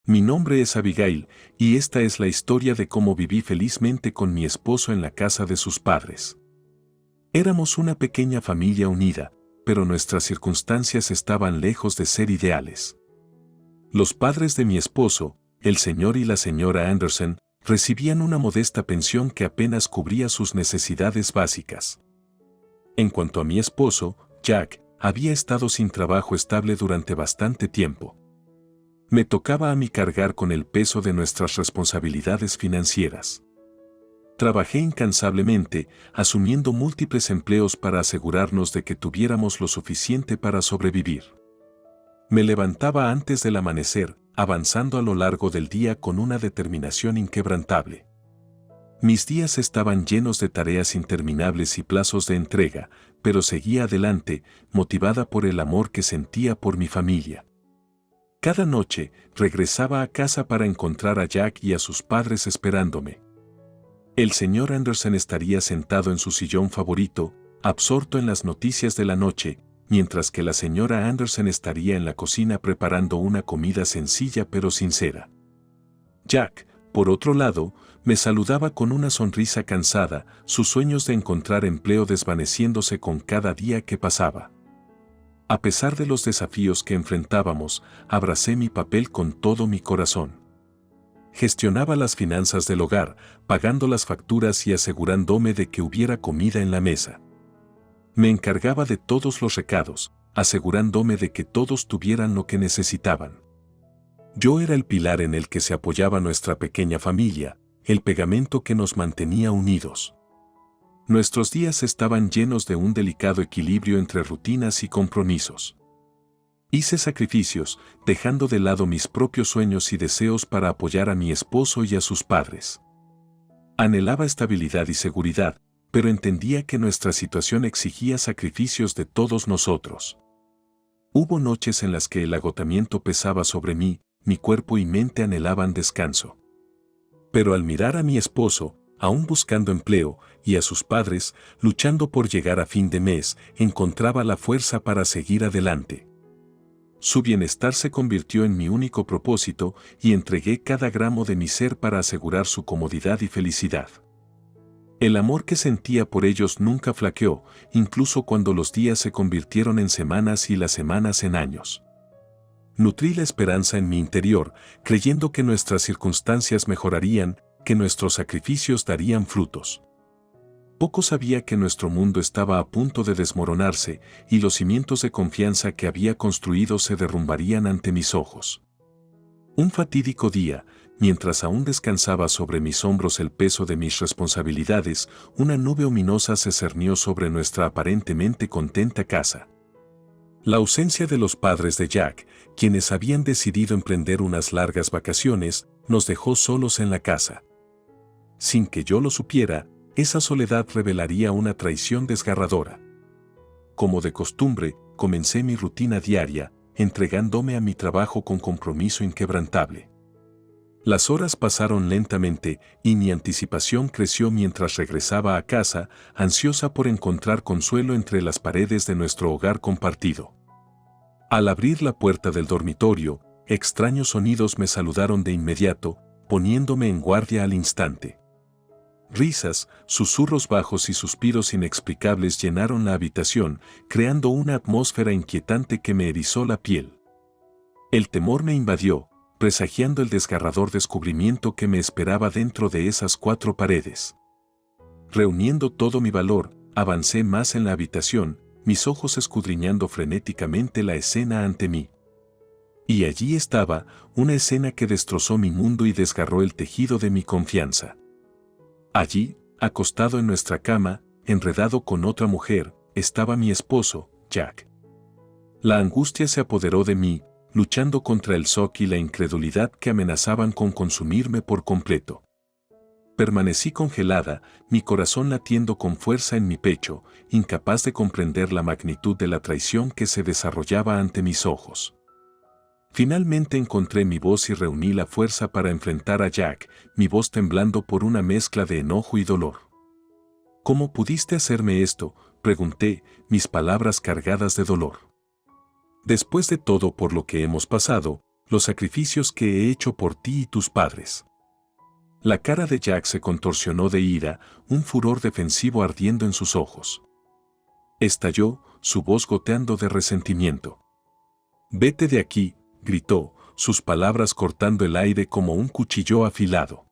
Mi nombre es Abigail, y esta es la historia de cómo viví felizmente con mi esposo en la casa de sus padres. Éramos una pequeña familia unida, pero nuestras circunstancias estaban lejos de ser ideales. Los padres de mi esposo, el señor y la señora Anderson, recibían una modesta pensión que apenas cubría sus necesidades básicas. En cuanto a mi esposo, Jack, había estado sin trabajo estable durante bastante tiempo. Me tocaba a mí cargar con el peso de nuestras responsabilidades financieras. Trabajé incansablemente, asumiendo múltiples empleos para asegurarnos de que tuviéramos lo suficiente para sobrevivir. Me levantaba antes del amanecer, avanzando a lo largo del día con una determinación inquebrantable. Mis días estaban llenos de tareas interminables y plazos de entrega, pero seguía adelante, motivada por el amor que sentía por mi familia. Cada noche, regresaba a casa para encontrar a Jack y a sus padres esperándome. El señor Anderson estaría sentado en su sillón favorito, absorto en las noticias de la noche, mientras que la señora Anderson estaría en la cocina preparando una comida sencilla pero sincera. Jack, por otro lado, me saludaba con una sonrisa cansada, sus sueños de encontrar empleo desvaneciéndose con cada día que pasaba. A pesar de los desafíos que enfrentábamos, abracé mi papel con todo mi corazón. Gestionaba las finanzas del hogar, pagando las facturas y asegurándome de que hubiera comida en la mesa. Me encargaba de todos los recados, asegurándome de que todos tuvieran lo que necesitaban. Yo era el pilar en el que se apoyaba nuestra pequeña familia, el pegamento que nos mantenía unidos. Nuestros días estaban llenos de un delicado equilibrio entre rutinas y compromisos. Hice sacrificios, dejando de lado mis propios sueños y deseos para apoyar a mi esposo y a sus padres. Anhelaba estabilidad y seguridad, pero entendía que nuestra situación exigía sacrificios de todos nosotros. Hubo noches en las que el agotamiento pesaba sobre mí, mi cuerpo y mente anhelaban descanso. Pero al mirar a mi esposo, aún buscando empleo, y a sus padres, luchando por llegar a fin de mes, encontraba la fuerza para seguir adelante. Su bienestar se convirtió en mi único propósito y entregué cada gramo de mi ser para asegurar su comodidad y felicidad. El amor que sentía por ellos nunca flaqueó, incluso cuando los días se convirtieron en semanas y las semanas en años. Nutrí la esperanza en mi interior, creyendo que nuestras circunstancias mejorarían, que nuestros sacrificios darían frutos. Poco sabía que nuestro mundo estaba a punto de desmoronarse y los cimientos de confianza que había construido se derrumbarían ante mis ojos. Un fatídico día, mientras aún descansaba sobre mis hombros el peso de mis responsabilidades, una nube ominosa se cernió sobre nuestra aparentemente contenta casa. La ausencia de los padres de Jack, quienes habían decidido emprender unas largas vacaciones, nos dejó solos en la casa. Sin que yo lo supiera, esa soledad revelaría una traición desgarradora. Como de costumbre, comencé mi rutina diaria, entregándome a mi trabajo con compromiso inquebrantable. Las horas pasaron lentamente y mi anticipación creció mientras regresaba a casa, ansiosa por encontrar consuelo entre las paredes de nuestro hogar compartido. Al abrir la puerta del dormitorio, extraños sonidos me saludaron de inmediato, poniéndome en guardia al instante. Risas, susurros bajos y suspiros inexplicables llenaron la habitación, creando una atmósfera inquietante que me erizó la piel. El temor me invadió, presagiando el desgarrador descubrimiento que me esperaba dentro de esas 4 paredes. Reuniendo todo mi valor, avancé más en la habitación, mis ojos escudriñando frenéticamente la escena ante mí. Y allí estaba, una escena que destrozó mi mundo y desgarró el tejido de mi confianza. Allí, acostado en nuestra cama, enredado con otra mujer, estaba mi esposo, Jack. La angustia se apoderó de mí, luchando contra el shock y la incredulidad que amenazaban con consumirme por completo. Permanecí congelada, mi corazón latiendo con fuerza en mi pecho, incapaz de comprender la magnitud de la traición que se desarrollaba ante mis ojos. Finalmente encontré mi voz y reuní la fuerza para enfrentar a Jack, mi voz temblando por una mezcla de enojo y dolor. ¿Cómo pudiste hacerme esto?, pregunté, mis palabras cargadas de dolor. Después de todo por lo que hemos pasado, los sacrificios que he hecho por ti y tus padres. La cara de Jack se contorsionó de ira, un furor defensivo ardiendo en sus ojos. Estalló, su voz goteando de resentimiento. «Vete de aquí», gritó, sus palabras cortando el aire como un cuchillo afilado.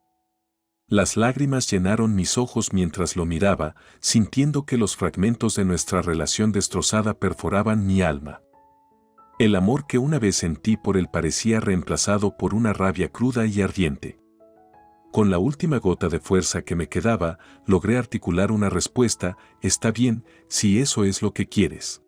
Las lágrimas llenaron mis ojos mientras lo miraba, sintiendo que los fragmentos de nuestra relación destrozada perforaban mi alma. El amor que una vez sentí por él parecía reemplazado por una rabia cruda y ardiente. Con la última gota de fuerza que me quedaba, logré articular una respuesta: «Está bien, si eso es lo que quieres».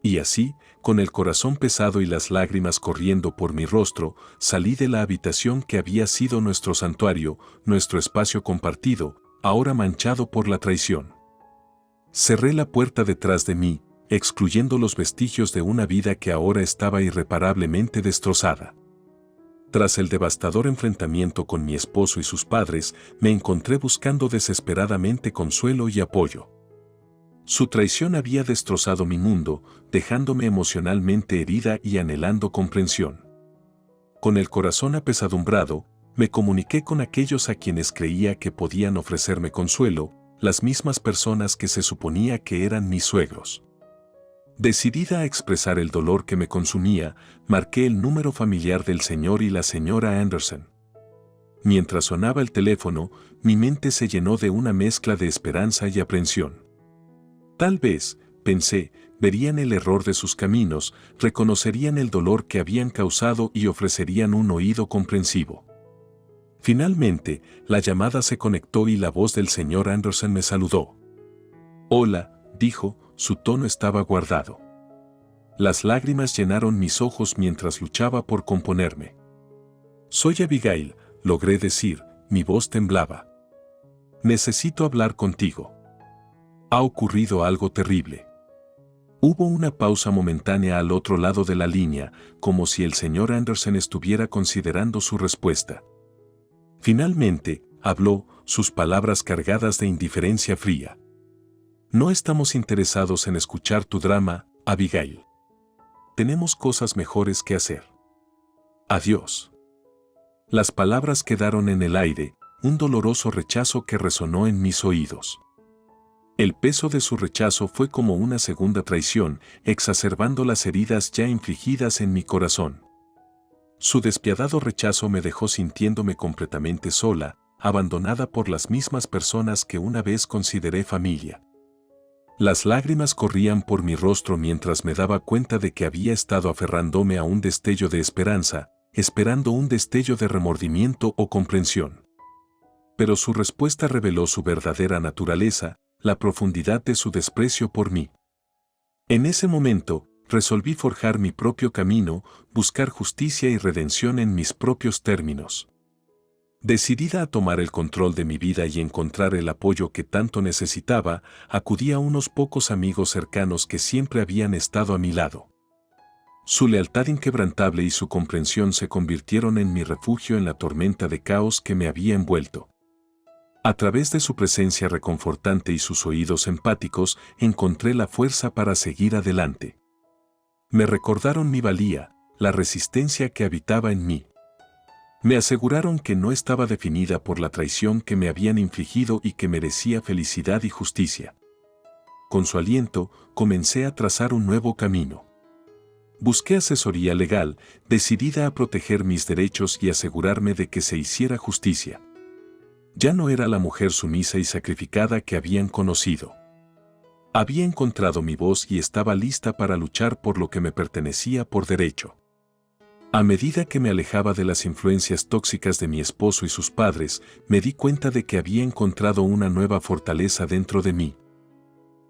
Y así, con el corazón pesado y las lágrimas corriendo por mi rostro, salí de la habitación que había sido nuestro santuario, nuestro espacio compartido, ahora manchado por la traición. Cerré la puerta detrás de mí, excluyendo los vestigios de una vida que ahora estaba irreparablemente destrozada. Tras el devastador enfrentamiento con mi esposo y sus padres, me encontré buscando desesperadamente consuelo y apoyo. Su traición había destrozado mi mundo, dejándome emocionalmente herida y anhelando comprensión. Con el corazón apesadumbrado, me comuniqué con aquellos a quienes creía que podían ofrecerme consuelo, las mismas personas que se suponía que eran mis suegros. Decidida a expresar el dolor que me consumía, marqué el número familiar del señor y la señora Anderson. Mientras sonaba el teléfono, mi mente se llenó de una mezcla de esperanza y aprensión. Tal vez, pensé, verían el error de sus caminos, reconocerían el dolor que habían causado y ofrecerían un oído comprensivo. Finalmente, la llamada se conectó y la voz del señor Anderson me saludó. «Hola», dijo, su tono estaba guardado. Las lágrimas llenaron mis ojos mientras luchaba por componerme. «Soy Abigail», logré decir, mi voz temblaba. «Necesito hablar contigo. Ha ocurrido algo terrible». Hubo una pausa momentánea al otro lado de la línea, como si el señor Anderson estuviera considerando su respuesta. Finalmente, habló, sus palabras cargadas de indiferencia fría. «No estamos interesados en escuchar tu drama, Abigail. Tenemos cosas mejores que hacer. Adiós». Las palabras quedaron en el aire, un doloroso rechazo que resonó en mis oídos. El peso de su rechazo fue como una segunda traición, exacerbando las heridas ya infligidas en mi corazón. Su despiadado rechazo me dejó sintiéndome completamente sola, abandonada por las mismas personas que una vez consideré familia. Las lágrimas corrían por mi rostro mientras me daba cuenta de que había estado aferrándome a un destello de esperanza, esperando un destello de remordimiento o comprensión. Pero su respuesta reveló su verdadera naturaleza, la profundidad de su desprecio por mí. En ese momento, resolví forjar mi propio camino, buscar justicia y redención en mis propios términos. Decidida a tomar el control de mi vida y encontrar el apoyo que tanto necesitaba, acudí a unos pocos amigos cercanos que siempre habían estado a mi lado. Su lealtad inquebrantable y su comprensión se convirtieron en mi refugio en la tormenta de caos que me había envuelto. A través de su presencia reconfortante y sus oídos empáticos, encontré la fuerza para seguir adelante. Me recordaron mi valía, la resistencia que habitaba en mí. Me aseguraron que no estaba definida por la traición que me habían infligido y que merecía felicidad y justicia. Con su aliento, comencé a trazar un nuevo camino. Busqué asesoría legal, decidida a proteger mis derechos y asegurarme de que se hiciera justicia. Ya no era la mujer sumisa y sacrificada que habían conocido. Había encontrado mi voz y estaba lista para luchar por lo que me pertenecía por derecho. A medida que me alejaba de las influencias tóxicas de mi esposo y sus padres, me di cuenta de que había encontrado una nueva fortaleza dentro de mí.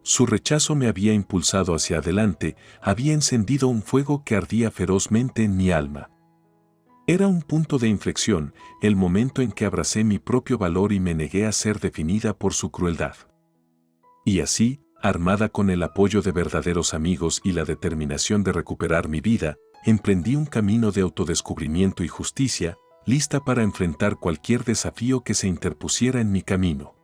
Su rechazo me había impulsado hacia adelante, había encendido un fuego que ardía ferozmente en mi alma. Era un punto de inflexión, el momento en que abracé mi propio valor y me negué a ser definida por su crueldad. Y así, armada con el apoyo de verdaderos amigos y la determinación de recuperar mi vida, emprendí un camino de autodescubrimiento y justicia, lista para enfrentar cualquier desafío que se interpusiera en mi camino.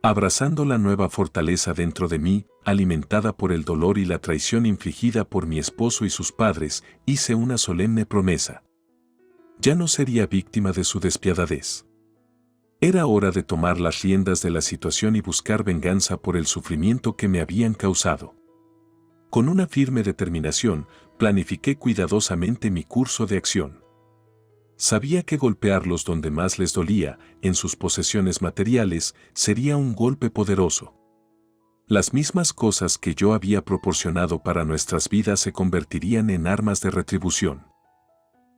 Abrazando la nueva fortaleza dentro de mí, alimentada por el dolor y la traición infligida por mi esposo y sus padres, hice una solemne promesa. Ya no sería víctima de su despiadadez. Era hora de tomar las riendas de la situación y buscar venganza por el sufrimiento que me habían causado. Con una firme determinación, planifiqué cuidadosamente mi curso de acción. Sabía que golpearlos donde más les dolía, en sus posesiones materiales, sería un golpe poderoso. Las mismas cosas que yo había proporcionado para nuestras vidas se convertirían en armas de retribución.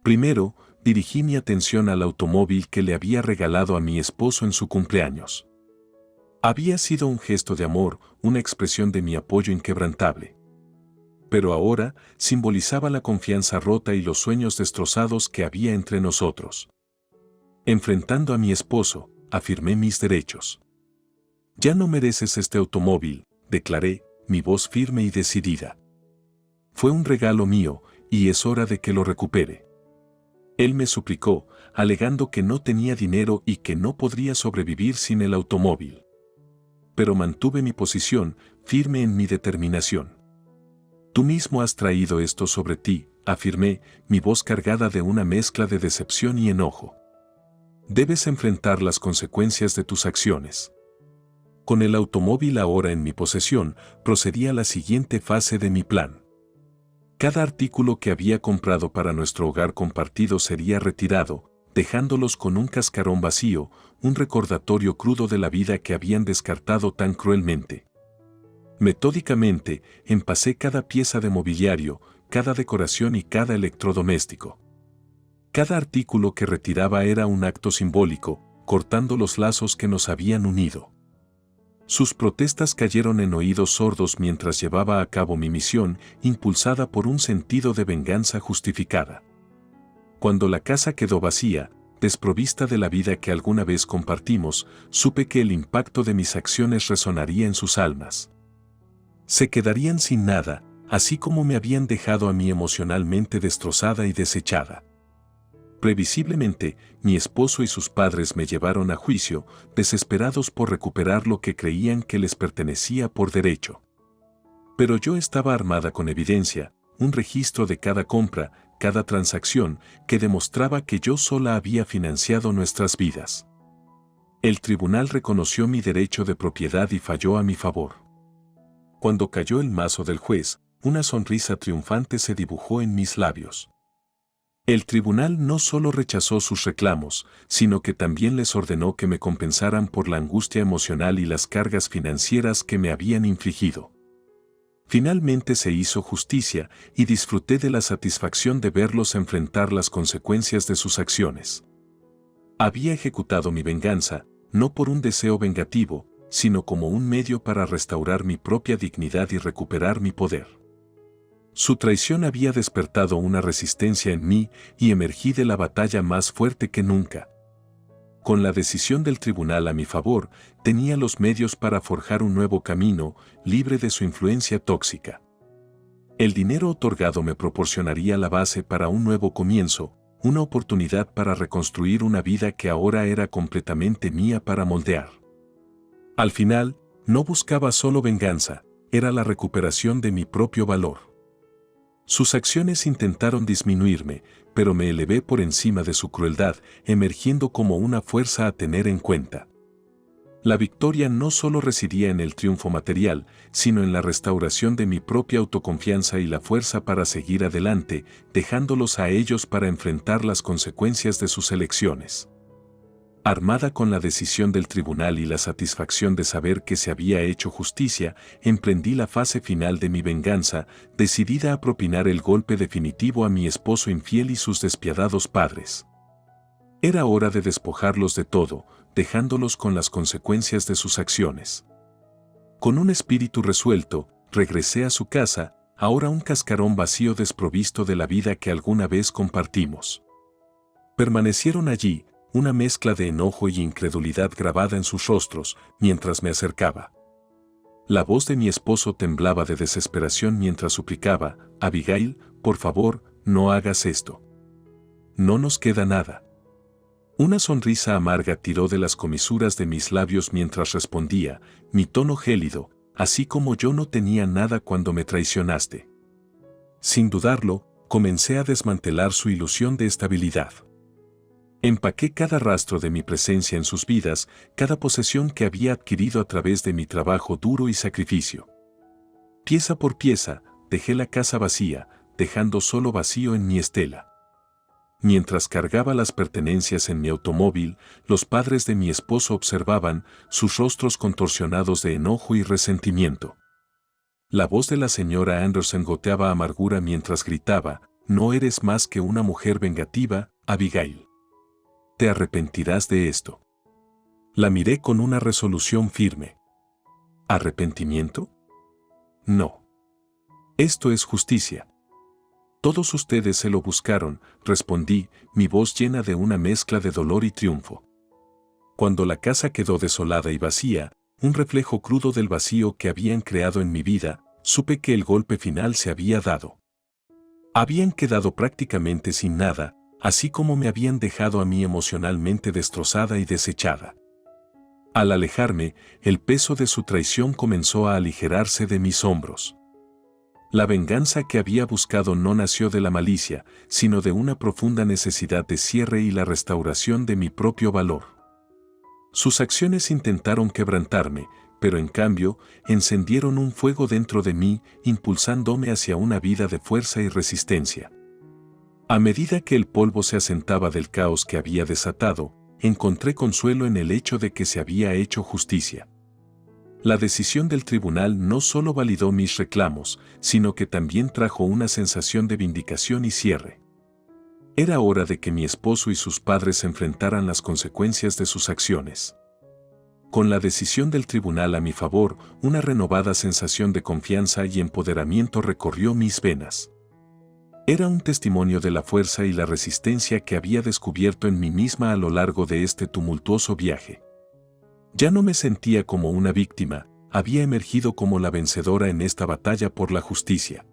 Primero, dirigí mi atención al automóvil que le había regalado a mi esposo en su cumpleaños. Había sido un gesto de amor, una expresión de mi apoyo inquebrantable. Pero ahora simbolizaba la confianza rota y los sueños destrozados que había entre nosotros. Enfrentando a mi esposo, afirmé mis derechos. «Ya no mereces este automóvil», declaré, mi voz firme y decidida. «Fue un regalo mío, y es hora de que lo recupere». Él me suplicó, alegando que no tenía dinero y que no podría sobrevivir sin el automóvil. Pero mantuve mi posición, firme en mi determinación. «Tú mismo has traído esto sobre ti», afirmé, mi voz cargada de una mezcla de decepción y enojo. «Debes enfrentar las consecuencias de tus acciones». Con el automóvil ahora en mi posesión, procedí a la siguiente fase de mi plan. Cada artículo que había comprado para nuestro hogar compartido sería retirado, dejándolos con un cascarón vacío, un recordatorio crudo de la vida que habían descartado tan cruelmente. Metódicamente, empacé cada pieza de mobiliario, cada decoración y cada electrodoméstico. Cada artículo que retiraba era un acto simbólico, cortando los lazos que nos habían unido. Sus protestas cayeron en oídos sordos mientras llevaba a cabo mi misión, impulsada por un sentido de venganza justificada. Cuando la casa quedó vacía, desprovista de la vida que alguna vez compartimos, supe que el impacto de mis acciones resonaría en sus almas. Se quedarían sin nada, así como me habían dejado a mí emocionalmente destrozada y desechada. Previsiblemente, mi esposo y sus padres me llevaron a juicio, desesperados por recuperar lo que creían que les pertenecía por derecho. Pero yo estaba armada con evidencia, un registro de cada compra, cada transacción, que demostraba que yo sola había financiado nuestras vidas. El tribunal reconoció mi derecho de propiedad y falló a mi favor. Cuando cayó el mazo del juez, una sonrisa triunfante se dibujó en mis labios. El tribunal no solo rechazó sus reclamos, sino que también les ordenó que me compensaran por la angustia emocional y las cargas financieras que me habían infligido. Finalmente se hizo justicia y disfruté de la satisfacción de verlos enfrentar las consecuencias de sus acciones. Había ejecutado mi venganza, no por un deseo vengativo, sino como un medio para restaurar mi propia dignidad y recuperar mi poder. Su traición había despertado una resistencia en mí y emergí de la batalla más fuerte que nunca. Con la decisión del tribunal a mi favor, tenía los medios para forjar un nuevo camino, libre de su influencia tóxica. El dinero otorgado me proporcionaría la base para un nuevo comienzo, una oportunidad para reconstruir una vida que ahora era completamente mía para moldear. Al final, no buscaba solo venganza, era la recuperación de mi propio valor. Sus acciones intentaron disminuirme, pero me elevé por encima de su crueldad, emergiendo como una fuerza a tener en cuenta. La victoria no solo residía en el triunfo material, sino en la restauración de mi propia autoconfianza y la fuerza para seguir adelante, dejándolos a ellos para enfrentar las consecuencias de sus elecciones. Armada con la decisión del tribunal y la satisfacción de saber que se había hecho justicia, emprendí la fase final de mi venganza, decidida a propinar el golpe definitivo a mi esposo infiel y sus despiadados padres. Era hora de despojarlos de todo, dejándolos con las consecuencias de sus acciones. Con un espíritu resuelto, regresé a su casa, ahora un cascarón vacío desprovisto de la vida que alguna vez compartimos. Permanecieron allí, una mezcla de enojo y incredulidad grabada en sus rostros, mientras me acercaba. La voz de mi esposo temblaba de desesperación mientras suplicaba: «Abigail, por favor, no hagas esto. No nos queda nada». Una sonrisa amarga tiró de las comisuras de mis labios mientras respondía, mi tono gélido, así como yo no tenía nada cuando me traicionaste. Sin dudarlo, comencé a desmantelar su ilusión de estabilidad. Empaqué cada rastro de mi presencia en sus vidas, cada posesión que había adquirido a través de mi trabajo duro y sacrificio. Pieza por pieza, dejé la casa vacía, dejando solo vacío en mi estela. Mientras cargaba las pertenencias en mi automóvil, los padres de mi esposo observaban, sus rostros contorsionados de enojo y resentimiento. La voz de la señora Anderson goteaba amargura mientras gritaba, no eres más que una mujer vengativa, Abigail. Te arrepentirás de esto. La miré con una resolución firme. ¿Arrepentimiento? No. Esto es justicia. Todos ustedes se lo buscaron, respondí, mi voz llena de una mezcla de dolor y triunfo. Cuando la casa quedó desolada y vacía, un reflejo crudo del vacío que habían creado en mi vida, supe que el golpe final se había dado. Habían quedado prácticamente sin nada, así como me habían dejado a mí emocionalmente destrozada y desechada. Al alejarme, el peso de su traición comenzó a aligerarse de mis hombros. La venganza que había buscado no nació de la malicia, sino de una profunda necesidad de cierre y la restauración de mi propio valor. Sus acciones intentaron quebrantarme, pero en cambio, encendieron un fuego dentro de mí, impulsándome hacia una vida de fuerza y resistencia. A medida que el polvo se asentaba del caos que había desatado, encontré consuelo en el hecho de que se había hecho justicia. La decisión del tribunal no solo validó mis reclamos, sino que también trajo una sensación de vindicación y cierre. Era hora de que mi esposo y sus padres enfrentaran las consecuencias de sus acciones. Con la decisión del tribunal a mi favor, una renovada sensación de confianza y empoderamiento recorrió mis venas. Era un testimonio de la fuerza y la resistencia que había descubierto en mí misma a lo largo de este tumultuoso viaje. Ya no me sentía como una víctima, había emergido como la vencedora en esta batalla por la justicia.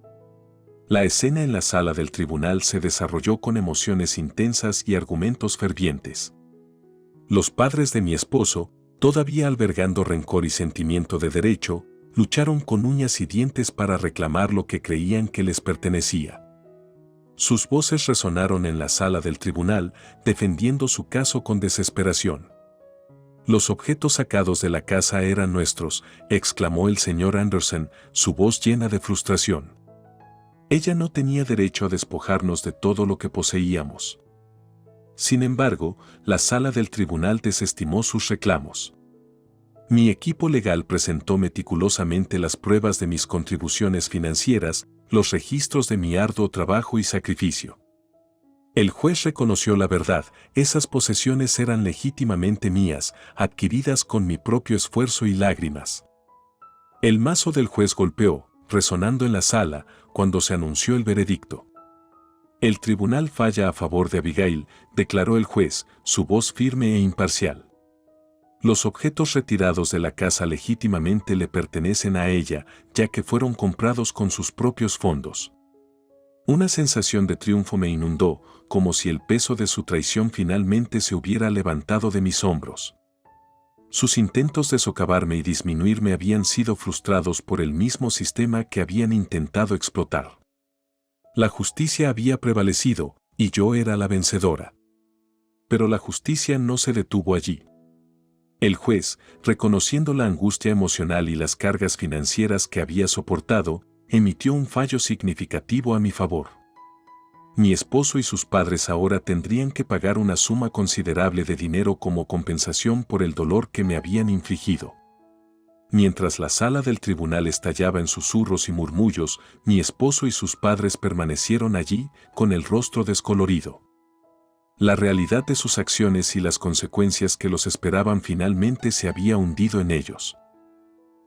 La escena en la sala del tribunal se desarrolló con emociones intensas y argumentos fervientes. Los padres de mi esposo, todavía albergando rencor y sentimiento de derecho, lucharon con uñas y dientes para reclamar lo que creían que les pertenecía. Sus voces resonaron en la sala del tribunal, defendiendo su caso con desesperación. Los objetos sacados de la casa eran nuestros, exclamó el señor Anderson, su voz llena de frustración. Ella no tenía derecho a despojarnos de todo lo que poseíamos. Sin embargo, la sala del tribunal desestimó sus reclamos. Mi equipo legal presentó meticulosamente las pruebas de mis contribuciones financieras, los registros de mi arduo trabajo y sacrificio. El juez reconoció la verdad, esas posesiones eran legítimamente mías, adquiridas con mi propio esfuerzo y lágrimas. El mazo del juez golpeó, resonando en la sala, cuando se anunció el veredicto. El tribunal falla a favor de Abigail, declaró el juez, su voz firme e imparcial. Los objetos retirados de la casa legítimamente le pertenecen a ella, ya que fueron comprados con sus propios fondos. Una sensación de triunfo me inundó, como si el peso de su traición finalmente se hubiera levantado de mis hombros. Sus intentos de socavarme y disminuirme habían sido frustrados por el mismo sistema que habían intentado explotar. La justicia había prevalecido, y yo era la vencedora. Pero la justicia no se detuvo allí. El juez, reconociendo la angustia emocional y las cargas financieras que había soportado, emitió un fallo significativo a mi favor. Mi esposo y sus padres ahora tendrían que pagar una suma considerable de dinero como compensación por el dolor que me habían infligido. Mientras la sala del tribunal estallaba en susurros y murmullos, mi esposo y sus padres permanecieron allí, con el rostro descolorido. La realidad de sus acciones y las consecuencias que los esperaban finalmente se había hundido en ellos.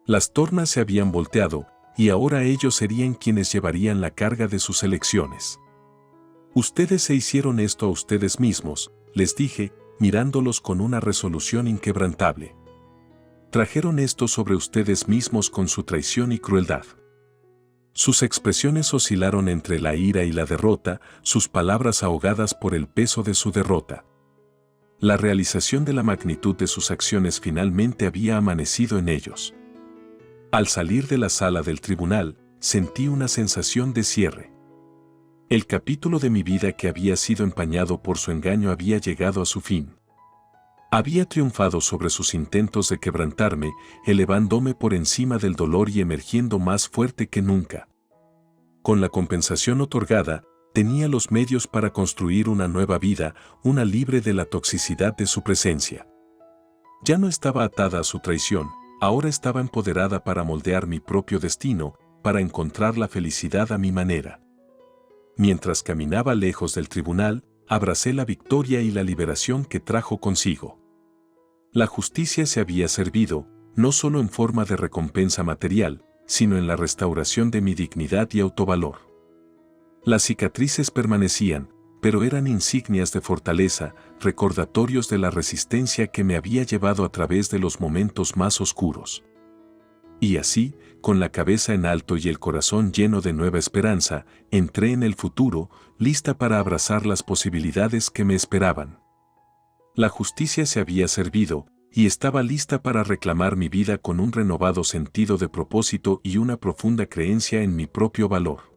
Las tornas se habían volteado, y ahora ellos serían quienes llevarían la carga de sus elecciones. Ustedes se hicieron esto a ustedes mismos, les dije, mirándolos con una resolución inquebrantable. Trajeron esto sobre ustedes mismos con su traición y crueldad. Sus expresiones oscilaron entre la ira y la derrota, sus palabras ahogadas por el peso de su derrota. La realización de la magnitud de sus acciones finalmente había amanecido en ellos. Al salir de la sala del tribunal, sentí una sensación de cierre. El capítulo de mi vida que había sido empañado por su engaño había llegado a su fin. Había triunfado sobre sus intentos de quebrantarme, elevándome por encima del dolor y emergiendo más fuerte que nunca. Con la compensación otorgada, tenía los medios para construir una nueva vida, una libre de la toxicidad de su presencia. Ya no estaba atada a su traición, ahora estaba empoderada para moldear mi propio destino, para encontrar la felicidad a mi manera. Mientras caminaba lejos del tribunal, abracé la victoria y la liberación que trajo consigo. La justicia se había servido, no solo en forma de recompensa material, sino en la restauración de mi dignidad y autovalor. Las cicatrices permanecían, pero eran insignias de fortaleza, recordatorios de la resistencia que me había llevado a través de los momentos más oscuros. Y así, con la cabeza en alto y el corazón lleno de nueva esperanza, entré en el futuro, lista para abrazar las posibilidades que me esperaban. La justicia se había servido, y estaba lista para reclamar mi vida con un renovado sentido de propósito y una profunda creencia en mi propio valor.